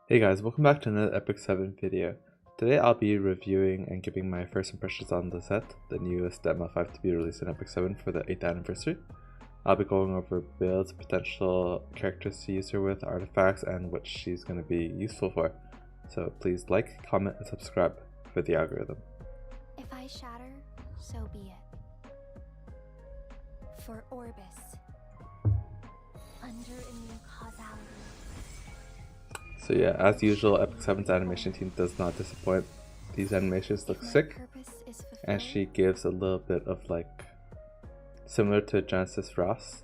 Hey guys, welcome back to another Epic 7 video. Today I'll be reviewing and giving my first impressions on Lisette, the newest ML5 to be released in Epic 7 for the 8th anniversary. I'll be going over builds, potential characters to use her with, artifacts, and what she's going to be useful for. So please like, comment, and subscribe for the algorithm. If I shatter, so be it. For Orbis. Under immune causality. So yeah, as usual, Epic 7's animation team does not disappoint. These animations look sick, and she gives a little bit of like, similar to Genesis Ross.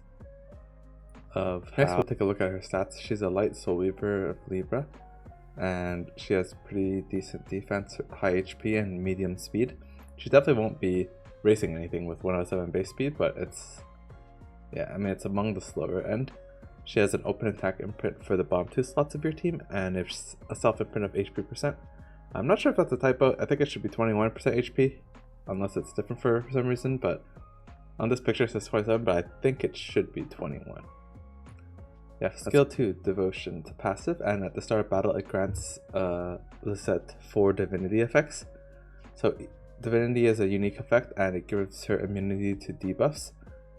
Next we'll take a look at her stats. She's a light soul weaver of Libra, and she has pretty decent defense, high HP, and medium speed. She definitely won't be racing anything with 107 base speed, but it's among the slower end. She has an open attack imprint for the bottom 2 slots of your team, and it's a self imprint of HP percent. I'm not sure if that's a typo. I think it should be 21% HP, unless it's different for some reason, but on this picture it says 27, but I think it should be 21. Yeah, skill 2, Devotion. It's a passive, and at the start of battle it grants Lisette 4 divinity effects. So divinity is a unique effect, and it gives her immunity to debuffs.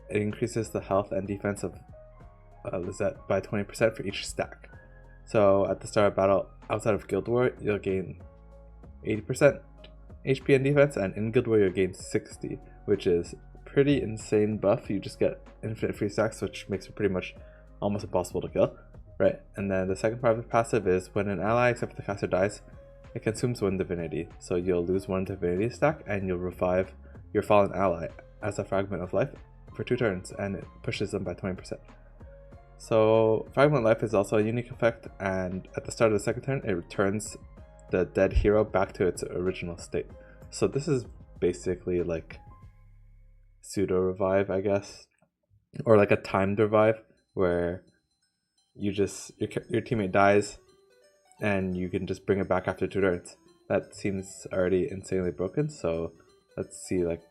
It increases the health and defense of Lisette by 20% for each stack. So at the start of battle outside of Guild War, you'll gain 80% HP and defense, and in Guild War you'll gain 60, which is pretty insane buff. You just get infinite free stacks, which makes it pretty much almost impossible to kill, right? And then the second part of the passive is when an ally except for the caster dies, it consumes 1 divinity. So you'll lose 1 divinity stack, and you'll revive your fallen ally as a fragment of life for 2 turns, and it pushes them by 20%. So Fragment Life is also a unique effect, and at the start of the second turn it returns the dead hero back to its original state. So this is basically like pseudo revive, I guess, or like a timed revive where you just your teammate dies and you can just bring it back after 2 turns. That seems already insanely broken, so let's see like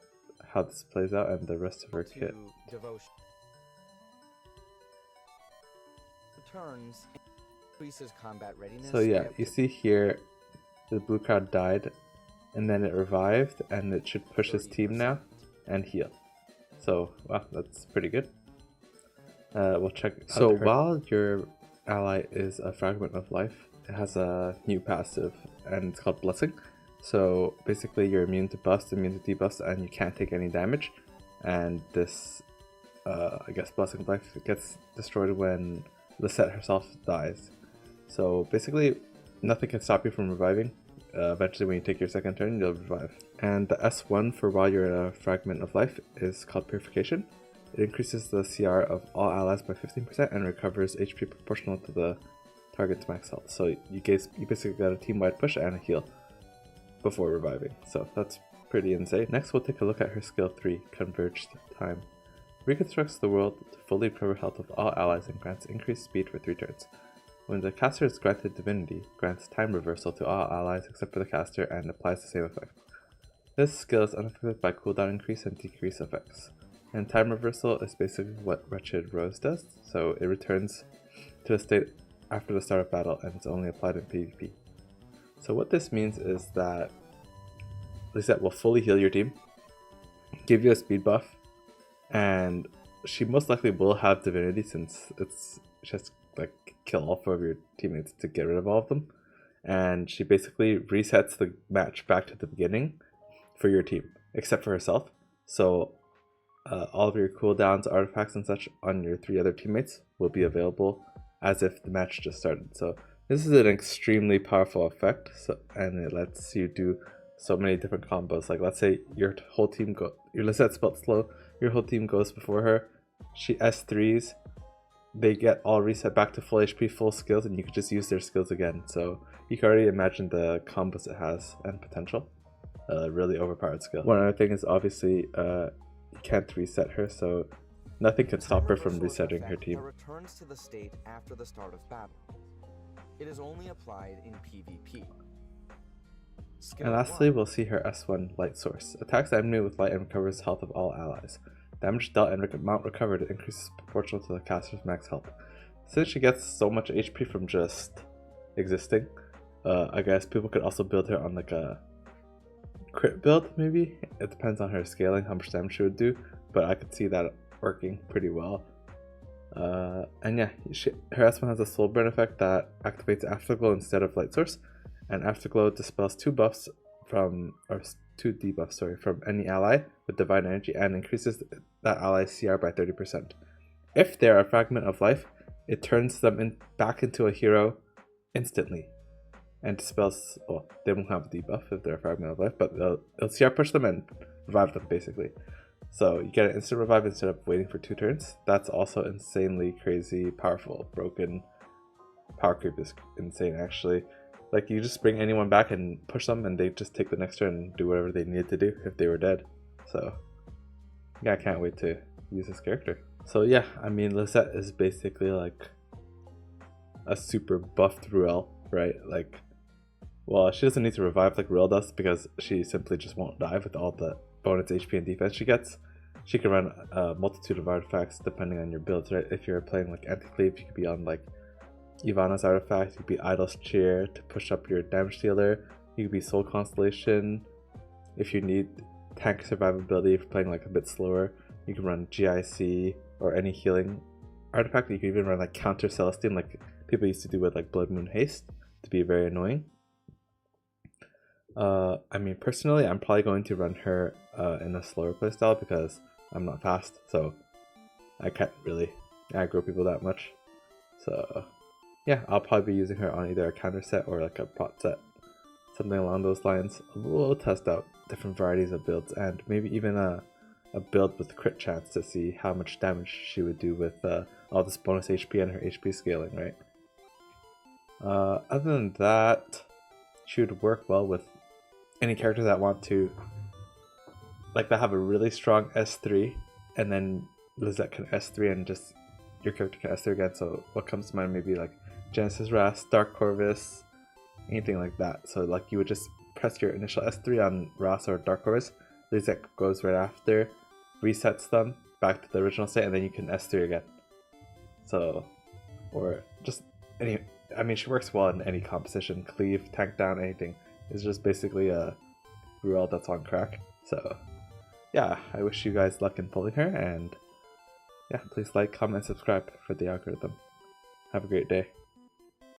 how this plays out and the rest of her kit. Devotion. Turns increases combat readiness. So yeah, you see here the blue card died and then it revived, and it should push his team now and heal. So wow, that's pretty good. We'll check. So while your ally is a fragment of life, it has a new passive and it's called Blessing. So basically you're immune to buffs, immune to debuffs, and you can't take any damage. And this I guess Blessing of Life gets destroyed when Lisette herself dies. So basically nothing can stop you from reviving. Eventually when you take your second turn you'll revive. And the S1 for while you're in a fragment of life is called Purification. It increases the CR of all allies by 15% and recovers HP proportional to the target's max health. So you basically got a team-wide push and a heal before reviving. So that's pretty insane. Next we'll take a look at her skill 3, Converged Time. Reconstructs the world to fully recover health of all allies and grants increased speed for 3 turns. When the caster is granted divinity, grants time reversal to all allies except for the caster and applies the same effect. This skill is unaffected by cooldown increase and decrease effects. And time reversal is basically what Wretched Rose does, so it returns to a state after the start of battle and it's only applied in PvP. So what this means is that Lisette will fully heal your team, give you a speed buff, and she most likely will have divinity since it's just like kill all 4 of your teammates to get rid of all of them, and she basically resets the match back to the beginning for your team except for herself. So all of your cooldowns, artifacts, and such on your 3 other teammates will be available as if the match just started. So this is an extremely powerful effect, and it lets you do so many different combos. Like let's say your whole team your Lisette spelled slow, your whole team goes before her, she S3s, they get all reset back to full HP, full skills, and you can just use their skills again. So you can already imagine the combos it has and potential. Really overpowered skill. One other thing is obviously you can't reset her, so nothing can stop her from resetting her team. Returns to the state after the start of battle. It is only applied in PvP. And lastly, we'll see her S1 Light Source. Attacks the enemy with light and recovers health of all allies. Damage dealt and amount recovered increases proportional to the caster's max health. Since she gets so much HP from just existing. I guess people could also build her on like a crit build, maybe. It depends on her scaling, how much damage she would do, but I could see that working pretty well. And yeah, her S1 has a soul burn effect that activates Afterglow instead of Light Source, and Afterglow dispels 2 buffs from, or 2 debuffs, sorry, from any ally with Divine Energy and increases that ally's CR by 30%. If they're a fragment of life, it turns them back into a hero instantly and dispels, well, they won't have a debuff if they're a fragment of life, but it'll CR push them and revive them basically. So you get an instant revive instead of waiting for 2 turns. That's also insanely crazy powerful. Broken power creep is insane actually. Like you just bring anyone back and push them and they just take the next turn and do whatever they needed to do if they were dead. So yeah, I can't wait to use this character. So yeah, I mean Lisette is basically like a super buffed Ruel, right? Like, well, she doesn't need to revive like Ruel does because she simply just won't die with all the bonus HP and defense she gets. She can run a multitude of artifacts depending on your builds, right? If you're playing like Anti-Cleave, you could be on like Ivana's artifact, you could be Idol's Cheer to push up your damage dealer, you could be Soul Constellation. If you need tank survivability, if you're playing like a bit slower, you can run GIC or any healing artifact. You can even run like Counter Celestine like people used to do with like Blood Moon Haste to be very annoying. I mean, personally, I'm probably going to run her in a slower playstyle because I'm not fast, so I can't really aggro people that much. So yeah, I'll probably be using her on either a counter set or like a pot set, something along those lines. We'll test out different varieties of builds and maybe even a build with crit chance to see how much damage she would do with all this bonus HP and her HP scaling, right? Other than that, she would work well with any characters that want to, like, that have a really strong S3 and then Lisette can S3 and just your character can S3 again. So what comes to mind, maybe like Genesis Ras, Dark Corvus, anything like that. So like you would just press your initial S3 on Ras or Dark Corvus, Lisette goes right after, resets them back to the original state, and then you can S3 again. So, or just any, I mean, she works well in any composition, cleave, tank down, anything. It's just basically a Ruel that's on crack. So yeah, I wish you guys luck in pulling her, and yeah, please like, comment, and subscribe for the algorithm. Have a great day.